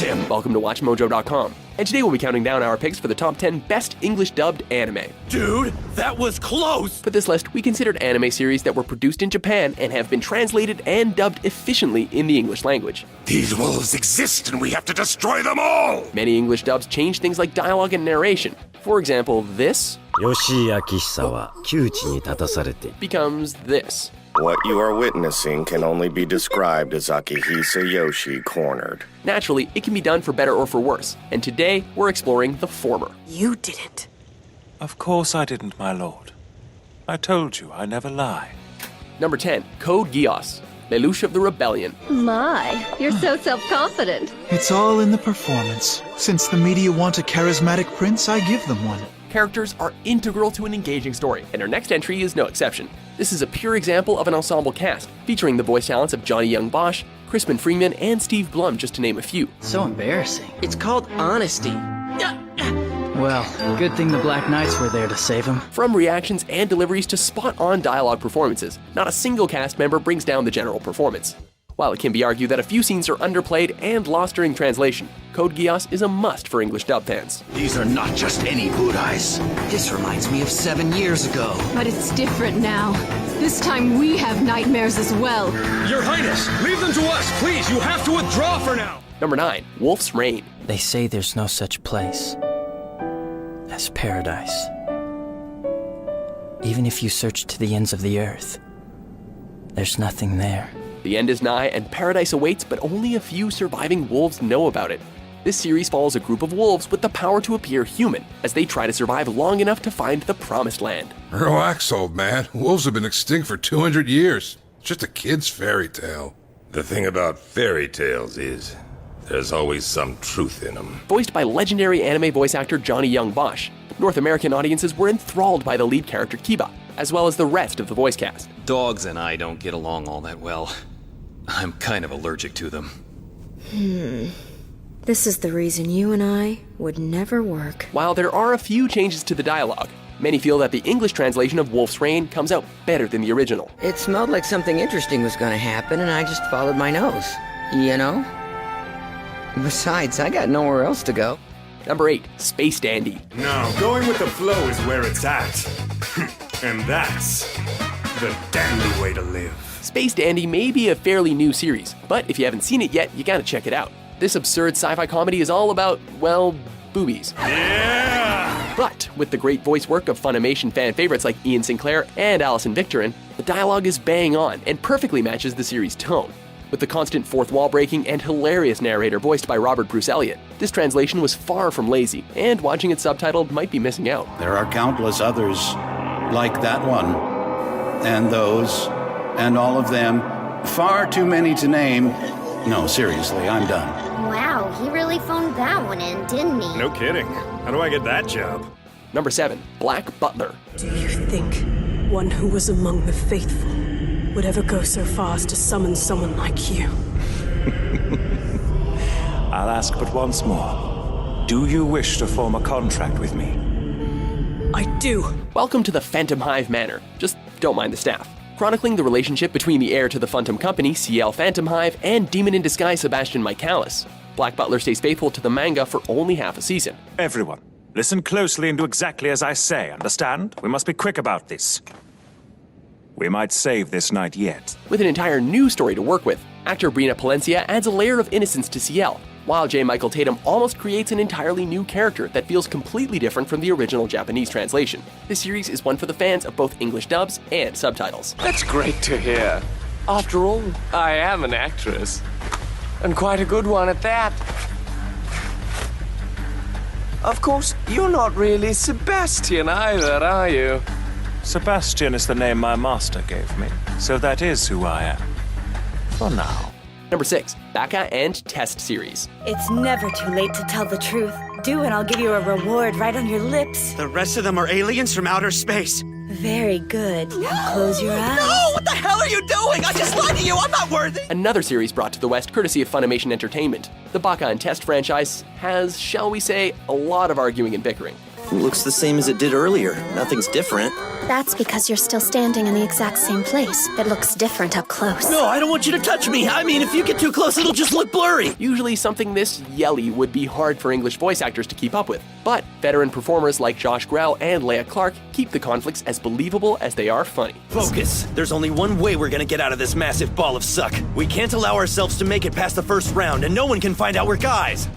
Tim. Welcome to WatchMojo.com. And today we'll be counting down our picks for the top 10 best English dubbed anime. Dude, that was close! For this list, we considered anime series that were produced in Japan and have been translated and dubbed efficiently in the English language. These wolves exist and we have to destroy them all! Many English dubs change things like dialogue and narration. For example, this 吉井明久は窮地に立たされて becomes this. What you are witnessing can only be described as Akihisa Yoshi cornered. Naturally, it can be done for better or for worse, and today we're exploring the former. You didn't. Of course I didn't, my lord. I told you I never lie. Number 10, Code Geass, Lelouch of the Rebellion. My, you're so self-confident. It's all in the performance. Since the media want a charismatic prince, I give them one. Characters are integral to an engaging story, and our next entry is no exception. This is a pure example of an ensemble cast, featuring the voice talents of Johnny Young Bosch, Crispin Freeman, and Steve Blum, just to name a few. So embarrassing. It's called honesty. Well, good thing the Black Knights were there to save him. From reactions and deliveries to spot-on dialogue performances, not a single cast member brings down the general performance. While it can be argued that a few scenes are underplayed and lost during translation, Code Geass is a must for English dub fans. These are not just any Budais. This reminds me of 7 years ago. But it's different now. This time we have nightmares as well. Your Highness, leave them to us, please. You have to withdraw for now. Number 9, Wolf's Rain. They say there's no such place as paradise. Even if you search to the ends of the earth, there's nothing there. The end is nigh and paradise awaits, but only a few surviving wolves know about it. This series follows a group of wolves with the power to appear human, as they try to survive long enough to find the promised land. Relax, old man. Wolves have been extinct for 200 years. It's just a kid's fairy tale. The thing about fairy tales is, there's always some truth in them. Voiced by legendary anime voice actor Johnny Young Bosch, North American audiences were enthralled by the lead character Kiba, as well as the rest of the voice cast. Dogs and I don't get along all that well. I'm kind of allergic to them. This is the reason you and I would never work. While there are a few changes to the dialogue, many feel that the English translation of Wolf's Rain comes out better than the original. It smelled like something interesting was gonna happen, and I just followed my nose. You know? Besides, I got nowhere else to go. Number 8, Space Dandy. No, going with the flow is where it's at. And that's the dandy way to live. Space Dandy may be a fairly new series, but if you haven't seen it yet, you gotta check it out. This absurd sci-fi comedy is all about, well, boobies. Yeah! But with the great voice work of Funimation fan favorites like Ian Sinclair and Alison Victorin, the dialogue is bang on and perfectly matches the series' tone. With the constant fourth wall breaking and hilarious narrator voiced by Robert Bruce Elliott, this translation was far from lazy, and watching it subtitled might be missing out. There are countless others like that one, and those, and all of them. Far too many to name. No, seriously, I'm done. Wow, he really phoned that one in, didn't he? No kidding. How do I get that job? Number 7, Black Butler. Do you think one who was among the faithful would ever go so far as to summon someone like you? I'll ask but once more. Do you wish to form a contract with me? I do. Welcome to the Phantom Hive Manor. Just don't mind the staff. Chronicling the relationship between the heir to the Phantom Company, CL Phantom Hive, and Demon in Disguise Sebastian Michaelis. Black Butler stays faithful to the manga for only half a season. Everyone, listen closely and do exactly as I say, understand? We must be quick about this. We might save this night yet. With an entire new story to work with, actor Brina Palencia adds a layer of innocence to CL, while J. Michael Tatum almost creates an entirely new character that feels completely different from the original Japanese translation. This series is one for the fans of both English dubs and subtitles. That's great to hear. After all, I am an actress. And quite a good one at that. Of course, you're not really Sebastian either, are you? Sebastian is the name my master gave me, so that is who I am. For now. Number 6, Baka and Test Series. It's never too late to tell the truth. Do and I'll give you a reward right on your lips. The rest of them are aliens from outer space. Very good. Now close your eyes. No! What the hell are you doing? I just lied to you! I'm not worthy! Another series brought to the West courtesy of Funimation Entertainment. The Baka and Test franchise has, shall we say, a lot of arguing and bickering. It looks the same as it did earlier. Nothing's different. That's because you're still standing in the exact same place. It looks different up close. No, I don't want you to touch me. I mean, if you get too close, it'll just look blurry. Usually something this yelly would be hard for English voice actors to keep up with. But veteran performers like Josh Grell and Leia Clark keep the conflicts as believable as they are funny. Focus. There's only one way we're gonna get out of this massive ball of suck. We can't allow ourselves to make it past the first round, and no one can find out we're guys.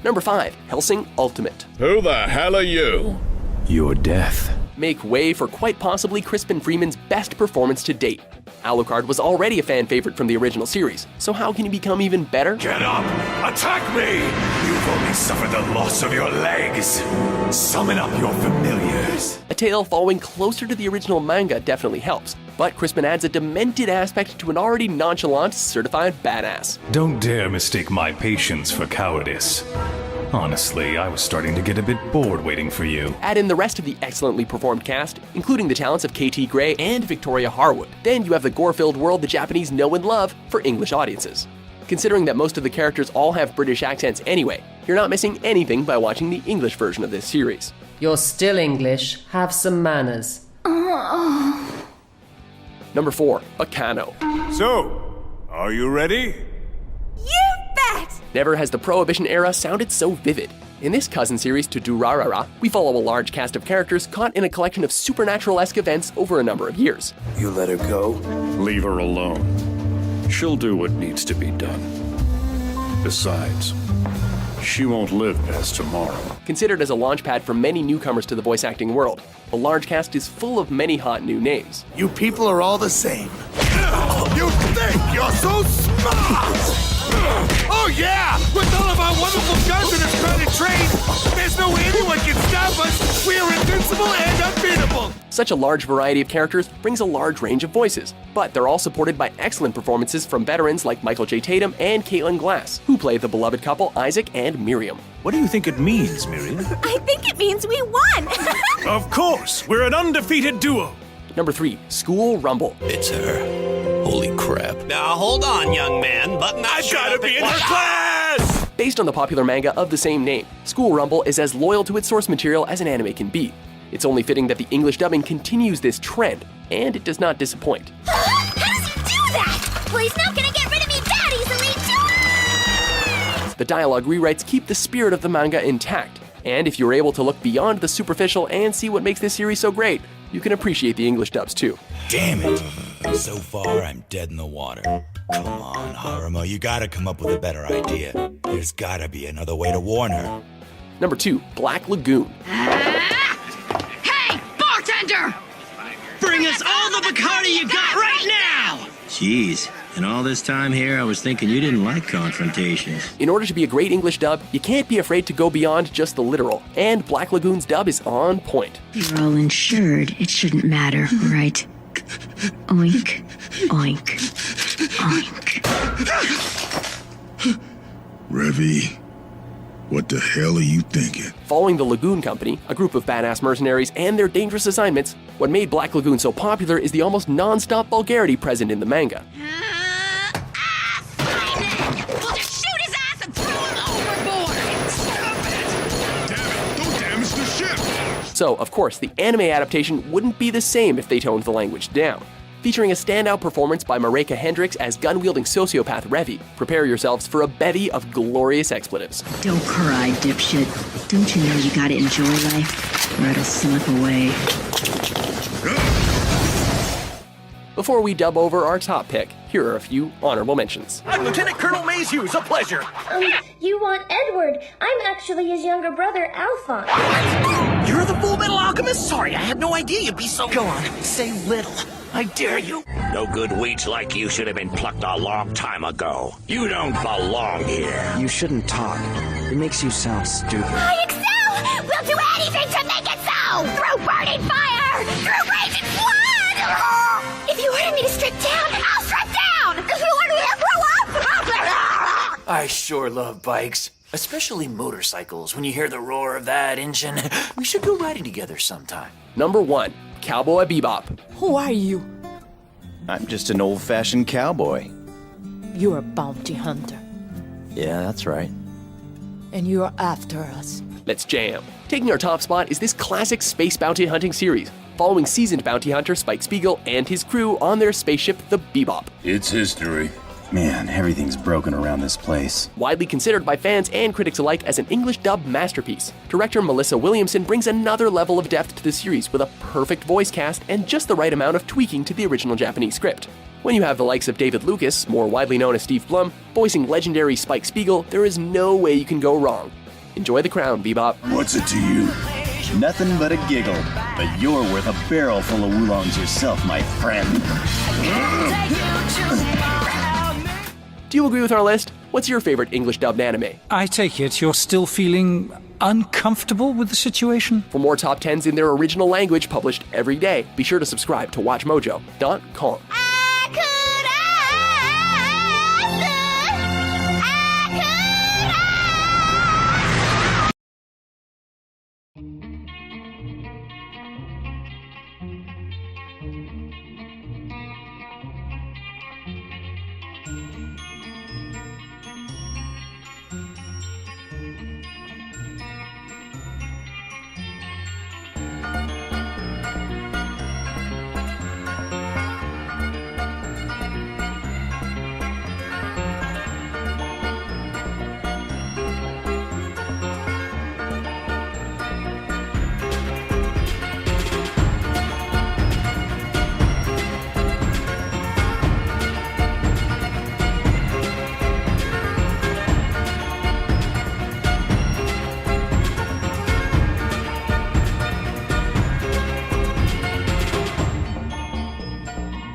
Number 5, Hellsing Ultimate. Who the hell are you? Your death. Make way for quite possibly Crispin Freeman's best performance to date. Alucard was already a fan favorite from the original series, so how can he become even better? Get up! Attack me! You've only suffered the loss of your legs. Summon up your familiars. A tale following closer to the original manga definitely helps, but Crispin adds a demented aspect to an already nonchalant, certified badass. Don't dare mistake my patience for cowardice. Honestly, I was starting to get a bit bored waiting for you. Add in the rest of the excellently performed cast, including the talents of KT Gray and Victoria Harwood. Then you have the gore-filled world the Japanese know and love for English audiences. Considering that most of the characters all have British accents anyway, you're not missing anything by watching the English version of this series. You're still English. Have some manners. Number 4, Bacano. So, are you ready? You bet! Never has the Prohibition era sounded so vivid. In this cousin series to Durarara, we follow a large cast of characters caught in a collection of supernatural-esque events over a number of years. You let her go? Leave her alone. She'll do what needs to be done. Besides, she won't live past tomorrow. Considered as a launchpad for many newcomers to the voice acting world, the large cast is full of many hot new names. You people are all the same. You think you're so smart! Oh yeah! With all of our wonderful guns and a crowded train, there's no way anyone can stop us! We are invincible and unbeatable! Such a large variety of characters brings a large range of voices, but they're all supported by excellent performances from veterans like Michael J. Tatum and Caitlin Glass, who play the beloved couple Isaac and Miriam. What do you think it means, Miriam? I think it means we won! Of course! We're an undefeated duo! Number 3, School Rumble. It's her. Holy crap. Now hold on, young man. Button that I've gotta be in her class! Based on the popular manga of the same name, School Rumble is as loyal to its source material as an anime can be. It's only fitting that the English dubbing continues this trend, and it does not disappoint. How does he do that? Well, he's not gonna get rid of me that easily, too! The dialogue rewrites keep the spirit of the manga intact, and if you're able to look beyond the superficial and see what makes this series so great, you can appreciate the English dubs too. Damn it! So far, I'm dead in the water. Come on, Haruma, you gotta come up with a better idea. There's gotta be another way to warn her. Number 2, Black Lagoon. Hey, bartender! Bring us all the Bacardi you got right now! Jeez, in all this time here, I was thinking you didn't like confrontations. In order to be a great English dub, you can't be afraid to go beyond just the literal, and Black Lagoon's dub is on point. You're all insured. It shouldn't matter, right? Oink, oink, oink. Revy, what the hell are you thinking? Following the Lagoon Company, a group of badass mercenaries and their dangerous assignments, what made Black Lagoon so popular is the almost non-stop vulgarity present in the manga. We'll just shoot his ass and throw him overboard! Stop it! Damn it, don't damage the ship! So, of course, the anime adaptation wouldn't be the same if they toned the language down. Featuring a standout performance by Mareka Hendricks as gun-wielding sociopath Revy, prepare yourselves for a bevy of glorious expletives. Don't cry, dipshit. Don't you know you gotta enjoy life, or it'll slip away. Before we dub over our top pick, here are a few honorable mentions. I'm Lieutenant Colonel Maze Hughes, a pleasure! You want Edward. I'm actually his younger brother, Alphonse. You're the Full Metal Alchemist? Sorry, I had no idea you'd be so... Go on, say little. I dare you. No good weeds like you should have been plucked a long time ago. You don't belong here. You shouldn't talk. It makes you sound stupid. I excel! We'll do anything to make it so! Through burning fire! Through raging flood! If you order me to strip down, I'll strip down! If you order me to throw up, I sure love bikes. Especially motorcycles. When you hear the roar of that engine, we should go riding together sometime. Number 1, Cowboy Bebop. Who are you? I'm just an old-fashioned cowboy. You're a bounty hunter, Yeah, that's right. and you're after us. Let's jam. Taking our top spot is this classic space bounty hunting series, following seasoned bounty hunter Spike Spiegel and his crew on their spaceship, the Bebop. It's history. Man, everything's broken around this place. Widely considered by fans and critics alike as an English dub masterpiece, director Melissa Williamson brings another level of depth to the series with a perfect voice cast and just the right amount of tweaking to the original Japanese script. When you have the likes of David Lucas, more widely known as Steve Blum, voicing legendary Spike Spiegel, there is no way you can go wrong. Enjoy The Crown, Bebop. What's it to you? Nothing but a giggle, but you're worth a barrel full of oolongs yourself, my friend. Do you agree with our list? What's your favorite English dubbed anime? I take it you're still feeling uncomfortable with the situation? For more top 10s in their original language published every day, be sure to subscribe to WatchMojo.com.